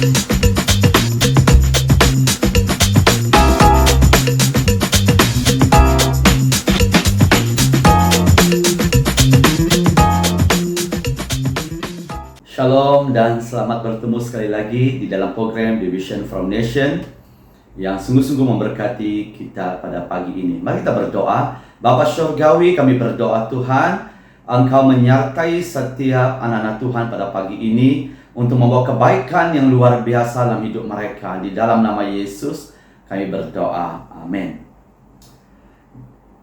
Shalom dan selamat bertemu sekali lagi di dalam program Vision from Nation yang sungguh-sungguh memberkati kita pada pagi ini. Mari kita berdoa. Bapa Syurgawi, kami berdoa Tuhan, Engkau menyertai setiap anak-anak Tuhan pada pagi ini untuk membawa kebaikan yang luar biasa dalam hidup mereka. Di dalam nama Yesus kami berdoa. Amin.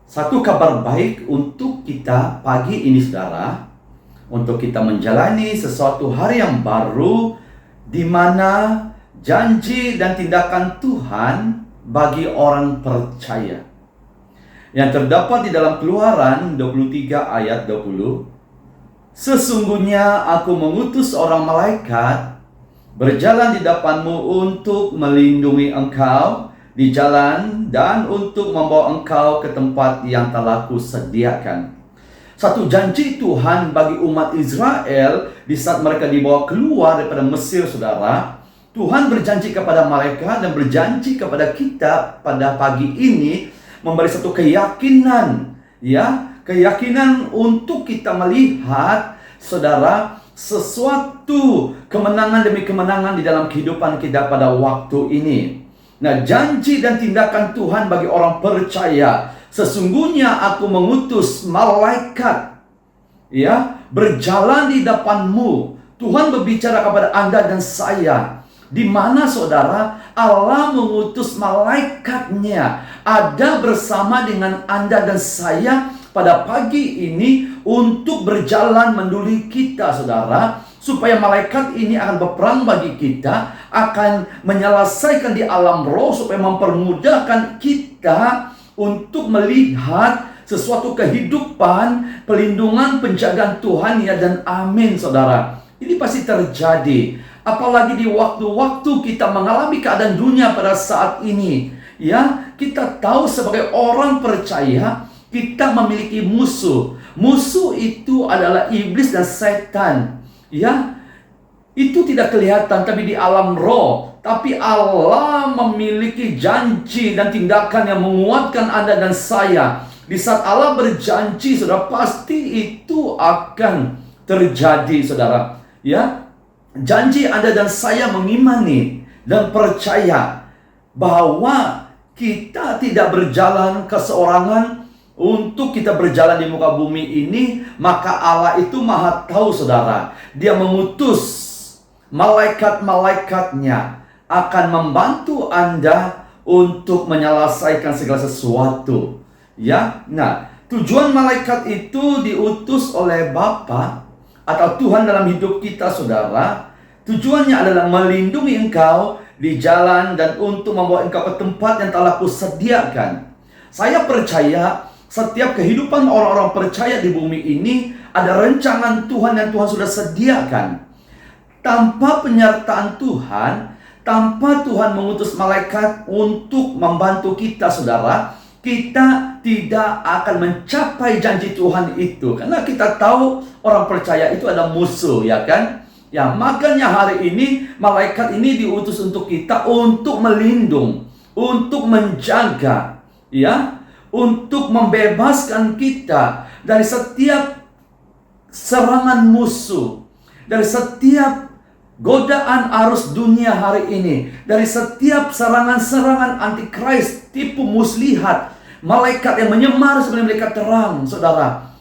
Satu kabar baik untuk kita pagi ini, saudara, untuk kita menjalani sesuatu hari yang baru di mana janji dan tindakan Tuhan bagi orang percaya. Yang terdapat di dalam Keluaran 23 ayat 20. Sesungguhnya aku mengutus orang malaikat berjalan di depanmu untuk melindungi engkau di jalan dan untuk membawa engkau ke tempat yang telah kusediakan. Satu janji Tuhan bagi umat Israel di saat mereka dibawa keluar daripada Mesir, saudara. Tuhan berjanji kepada mereka dan berjanji kepada kita pada pagi ini memberi satu keyakinan, keyakinan untuk kita melihat, saudara, sesuatu kemenangan demi kemenangan di dalam kehidupan kita pada waktu ini. Nah, janji dan tindakan Tuhan bagi orang percaya. Sesungguhnya aku mengutus malaikat berjalan di depanmu. Tuhan berbicara kepada Anda dan saya. Di mana, saudara, Allah mengutus malaikatnya ada bersama dengan Anda dan saya pada pagi ini untuk berjalan menduli kita, saudara, supaya malaikat ini akan berperang bagi kita, akan menyelesaikan di alam roh supaya mempermudahkan kita untuk melihat sesuatu kehidupan, pelindungan, penjagaan Tuhan, dan amin, saudara. Ini pasti terjadi. Apalagi di waktu-waktu kita mengalami keadaan dunia pada saat ini. Kita tahu sebagai orang percaya, kita memiliki musuh. Musuh itu adalah iblis dan setan. Itu tidak kelihatan, tapi di alam roh. Tapi Allah memiliki janji dan tindakan yang menguatkan Anda dan saya. Di saat Allah berjanji, saudara, pasti itu akan terjadi, saudara. Janji Anda dan saya mengimani dan percaya bahwa kita tidak berjalan keseorangan untuk kita berjalan di muka bumi ini. Maka Allah itu maha tahu, saudara. Dia mengutus malaikat-malaikatnya akan membantu Anda untuk menyelesaikan segala sesuatu. Nah, tujuan malaikat itu diutus oleh Bapa atau Tuhan dalam hidup kita, saudara. Tujuannya adalah melindungi engkau di jalan dan untuk membawa engkau ke tempat yang telah kusediakan. Saya percaya setiap kehidupan orang-orang percaya di bumi ini ada rencangan Tuhan yang Tuhan sudah sediakan. Tanpa penyertaan Tuhan, tanpa Tuhan mengutus malaikat untuk membantu kita, saudara, kita tidak akan mencapai janji Tuhan itu. Karena kita tahu orang percaya itu ada musuh, makanya hari ini malaikat ini diutus untuk kita, untuk melindung, untuk menjaga, untuk membebaskan kita dari setiap serangan musuh, dari setiap godaan arus dunia hari ini, dari setiap serangan-serangan antikris, tipu muslihat, malaikat yang menyamar sebagai malaikat terang, saudara.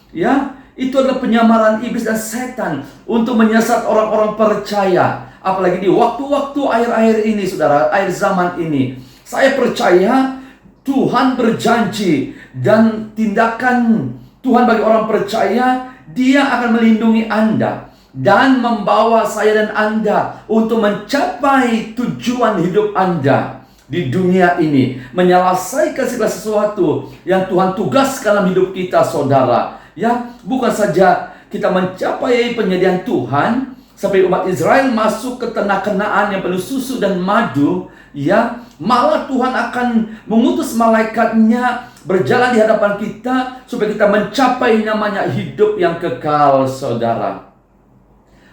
Itu adalah penyamaran iblis dan setan untuk menyesat orang-orang percaya. Apalagi di waktu-waktu akhir-akhir ini, saudara, akhir zaman ini. Saya percaya Tuhan berjanji dan tindakan Tuhan bagi orang percaya, Dia akan melindungi Anda dan membawa saya dan Anda untuk mencapai tujuan hidup Anda di dunia ini, menyelesaikan segala sesuatu yang Tuhan tugaskan dalam hidup kita, saudara. Bukan saja kita mencapai penyediaan Tuhan sampai umat Israel masuk ke tanah Kanaan yang penuh susu dan madu, malah Tuhan akan mengutus malaikatnya berjalan di hadapan kita supaya kita mencapai namanya hidup yang kekal, saudara.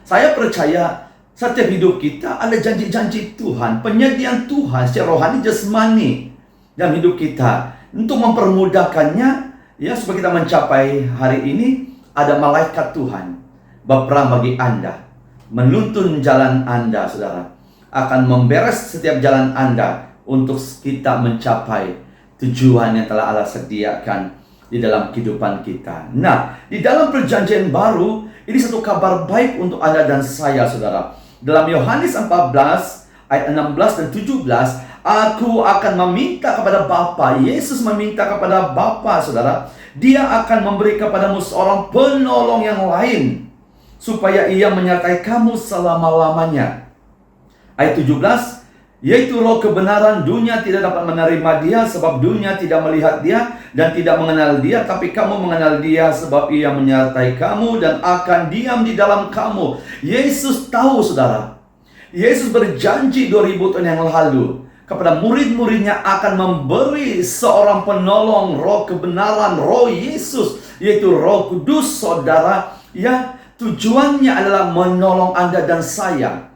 Saya percaya Setiap hidup kita ada janji-janji Tuhan, penyediaan Tuhan secara rohani jasmani dalam hidup kita. Untuk mempermudahkannya, ya, supaya kita mencapai hari ini, ada malaikat Tuhan berperang bagi Anda, menuntun jalan Anda, saudara, akan memberes setiap jalan Anda untuk kita mencapai tujuan yang telah Allah sediakan di dalam kehidupan kita. Nah, di dalam perjanjian baru, ini satu kabar baik untuk Anda dan saya, saudara. Dalam Yohanes 14 ayat 16 dan 17, aku akan meminta kepada Bapa. Yesus meminta kepada Bapa, saudara. Dia akan memberi kepadamu seorang penolong yang lain, supaya ia menyertai kamu selama-lamanya. Ayat 17, yaitu roh kebenaran. Dunia tidak dapat menerima dia, sebab dunia tidak melihat dia dan tidak mengenal dia. Tapi kamu mengenal dia, sebab ia menyertai kamu dan akan diam di dalam kamu. Yesus tahu, saudara. Yesus berjanji 2000 tahun yang lalu kepada murid-muridnya akan memberi seorang penolong, roh kebenaran, roh Yesus, yaitu Roh Kudus, saudara. Ya, tujuannya adalah menolong Anda dan saya.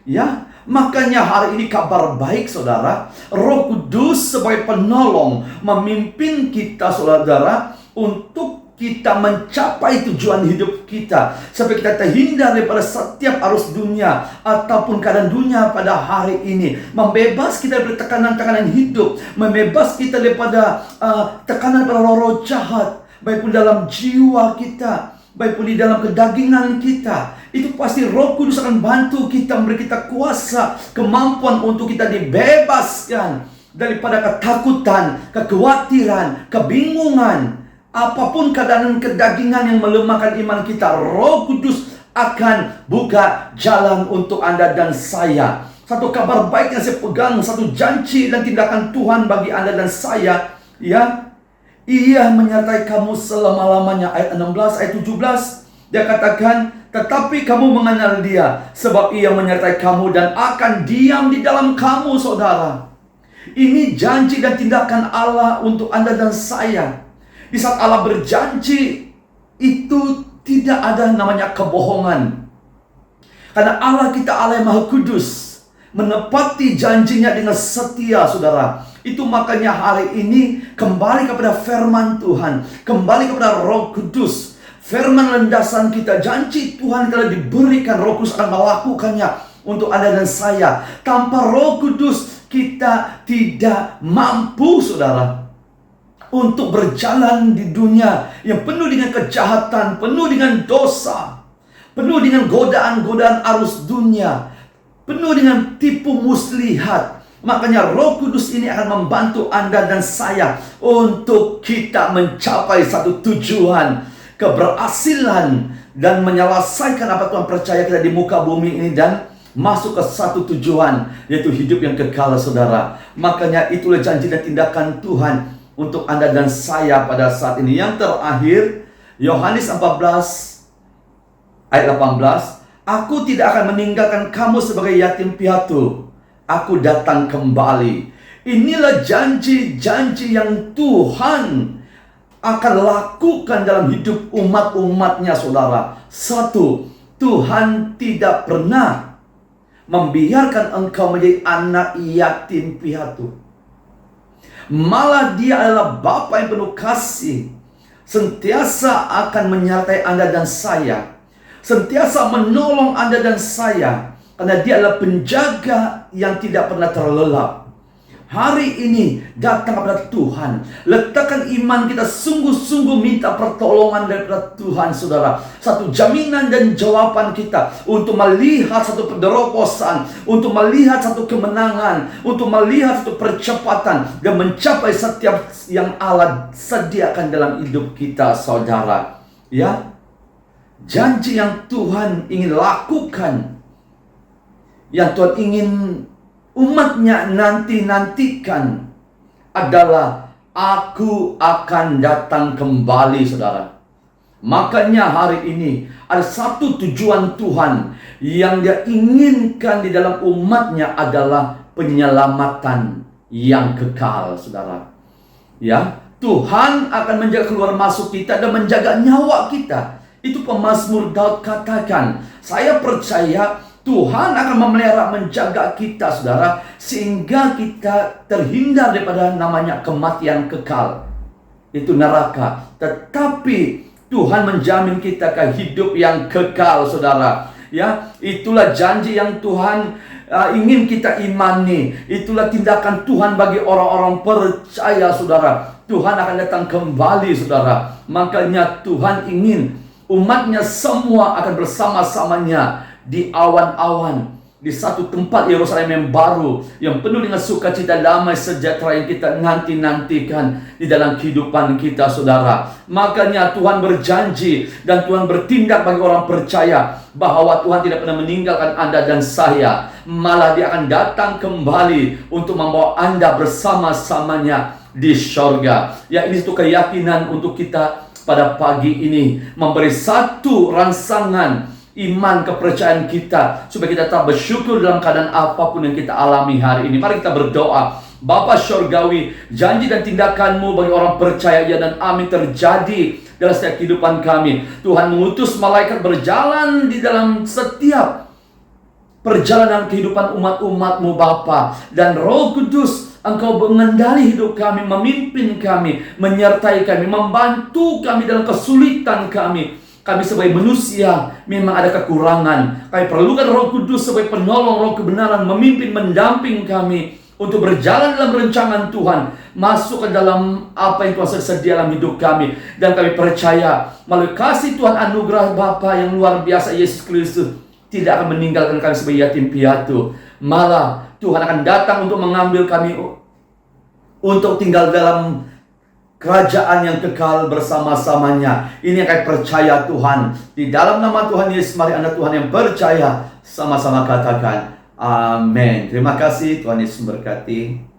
Ya, makanya hari ini kabar baik, saudara. Roh Kudus sebagai penolong memimpin kita, saudara, untuk kita mencapai tujuan hidup kita, sampai kita terhindar daripada setiap arus dunia ataupun keadaan dunia pada hari ini. Membebas kita dari tekanan-tekanan hidup, membebas kita daripada tekanan pada roh-roh jahat, baik pun dalam jiwa kita, baik pun di dalam kedagingan kita. Itu pasti Roh Kudus akan bantu kita, memberi kita kuasa, kemampuan untuk kita dibebaskan daripada ketakutan, kekhawatiran, kebingungan. Apapun keadaan kedagingan yang melemahkan iman kita, Roh Kudus akan buka jalan untuk Anda dan saya. Satu kabar baik yang saya pegang, satu janji dan tindakan Tuhan bagi Anda dan saya, ya. Ia menyertai kamu selama-lamanya. Ayat 16, ayat 17, dia katakan, tetapi kamu mengenal dia, sebab ia menyertai kamu dan akan diam di dalam kamu, saudara. Ini janji dan tindakan Allah untuk Anda dan saya. Di saat Allah berjanji, itu tidak ada namanya kebohongan. Karena Allah kita Allah yang Maha Kudus, menepati janjinya dengan setia, saudara. Itu makanya hari ini kembali kepada firman Tuhan, kembali kepada Roh Kudus. Firman landasan kita, janji Tuhan telah diberikan, Roh Kudus akan melakukannya untuk Anda dan saya. Tanpa Roh Kudus kita tidak mampu, saudara, untuk berjalan di dunia yang penuh dengan kejahatan, penuh dengan dosa, penuh dengan godaan-godaan arus dunia, penuh dengan tipu muslihat. Makanya Roh Kudus ini akan membantu Anda dan saya untuk kita mencapai satu tujuan, keberhasilan, dan menyelesaikan apa Tuhan percaya kita di muka bumi ini dan masuk ke satu tujuan, yaitu hidup yang kekal, saudara. Makanya itulah janji dan tindakan Tuhan untuk Anda dan saya pada saat ini. Yang terakhir, Yohanes 14 ayat 18, aku tidak akan meninggalkan kamu sebagai yatim piatu, aku datang kembali. Inilah janji-janji yang Tuhan akan lakukan dalam hidup umat-umatnya, saudara. Satu, Tuhan tidak pernah membiarkan engkau menjadi anak yatim piatu. Malah Dia adalah Bapa yang penuh kasih, sentiasa akan menyertai Anda dan saya, sentiasa menolong Anda dan saya, karena Dia adalah penjaga yang tidak pernah terlelap. Hari ini datang kepada Tuhan, letakkan iman kita, sungguh-sungguh minta pertolongan daripada Tuhan, saudara. Satu jaminan dan jawaban kita untuk melihat satu penerobosan, untuk melihat satu kemenangan, untuk melihat satu percepatan dan mencapai setiap yang Allah sediakan dalam hidup kita, saudara. Ya, janji yang Tuhan ingin lakukan, yang Tuhan ingin umatnya nantikan adalah aku akan datang kembali, saudara. Makanya hari ini ada satu tujuan Tuhan yang Dia inginkan di dalam umatnya adalah penyelamatan yang kekal, saudara. Ya, Tuhan akan menjaga keluar masuk kita dan menjaga nyawa kita. Itu pemazmur Daud katakan, saya percaya Tuhan akan memelihara, menjaga kita, saudara, sehingga kita terhindar daripada namanya kematian kekal, itu neraka. Tetapi Tuhan menjamin kita ke hidup yang kekal, saudara. Ya, itulah janji yang Tuhan ingin kita imani. Itulah tindakan Tuhan bagi orang-orang percaya, saudara. Tuhan akan datang kembali, saudara. Makanya Tuhan ingin umatnya semua akan bersama-samanya di awan-awan, di satu tempat Yerusalem yang baru, yang penuh dengan sukacita, damai, sejahtera yang kita nanti-nantikan di dalam kehidupan kita, saudara. Makanya Tuhan berjanji dan Tuhan bertindak bagi orang percaya bahwa Tuhan tidak pernah meninggalkan Anda dan saya. Malah Dia akan datang kembali untuk membawa Anda bersama-samanya di sorga. Ya, ini satu keyakinan untuk kita pada pagi ini, memberi satu rangsangan iman, kepercayaan kita, supaya kita tetap bersyukur dalam keadaan apapun yang kita alami hari ini. Mari kita berdoa. Bapa Syurgawi, janji dan tindakan-Mu bagi orang percaya, ya dan amin, terjadi dalam setiap kehidupan kami. Tuhan mengutus malaikat berjalan di dalam setiap perjalanan kehidupan umat-umat-Mu, Bapa. Dan Roh Kudus, Engkau mengendali hidup kami, memimpin kami, menyertai kami, membantu kami dalam kesulitan kami. Kami sebagai manusia memang ada kekurangan. Kami perlukan Roh Kudus sebagai penolong, Roh kebenaran, memimpin, mendamping kami untuk berjalan dalam rancangan Tuhan, masuk ke dalam apa yang Tuhan sedia dalam hidup kami. Dan kami percaya melalui kasih Tuhan, anugerah Bapa yang luar biasa, Yesus Kristus tidak akan meninggalkan kami sebagai yatim piatu. Malah Tuhan akan datang untuk mengambil kami untuk tinggal dalam kerajaan yang kekal bersama-samanya. Ini yang kami percaya, Tuhan. Di dalam nama Tuhan Yesus, mari anak Tuhan yang percaya sama-sama katakan amin. Terima kasih, Tuhan Yesus memberkati.